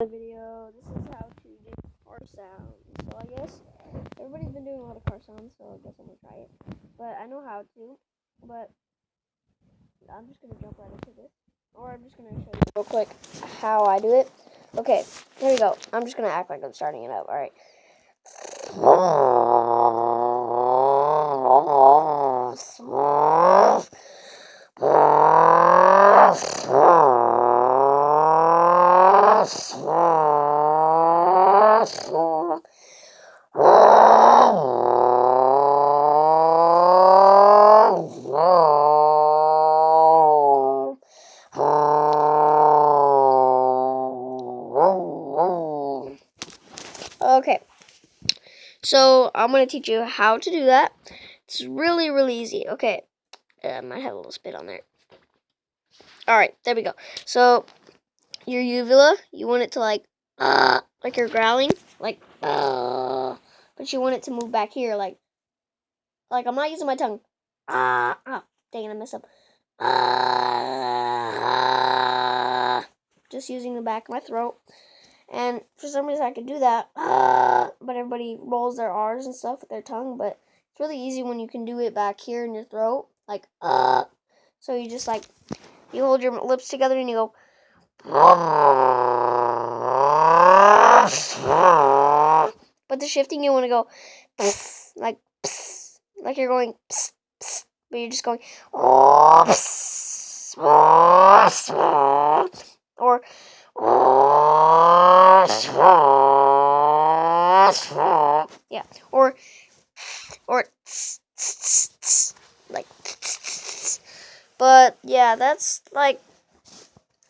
Video. This is how to do car sounds. So I guess everybody's been doing a lot of car sounds, so I guess I'm gonna try it. But I know how to. But I'm just gonna jump right into this, or I'm just gonna show you real quick how I do it. Okay, here we go. I'm just gonna act like I'm starting it up. All right. Okay, so I'm going to teach you how to do that. It's really, really easy. Okay, I might have a little spit on there. Alright, there we go. So, your uvula, you want it to like you're growling, but you want it to move back here, like I'm not using my tongue. Oh, dang it, I messed up. Just using the back of my throat. And for some reason I can do that, but everybody rolls their R's and stuff with their tongue, but it's really easy when you can do it back here in your throat, like, so you just, like, you hold your lips together and you go, but the shifting you want to go, like you're going, but you're just going, or, yeah, or like, but yeah, that's like,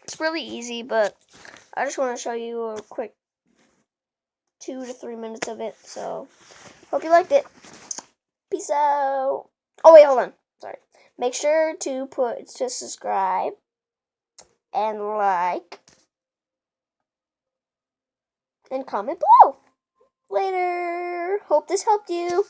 it's really easy, but I just want to show you a quick 2 to 3 minutes of it, so hope you liked it. Peace out. Oh wait, hold on, sorry. Make sure to subscribe and like and comment below. Later. Hope this helped you.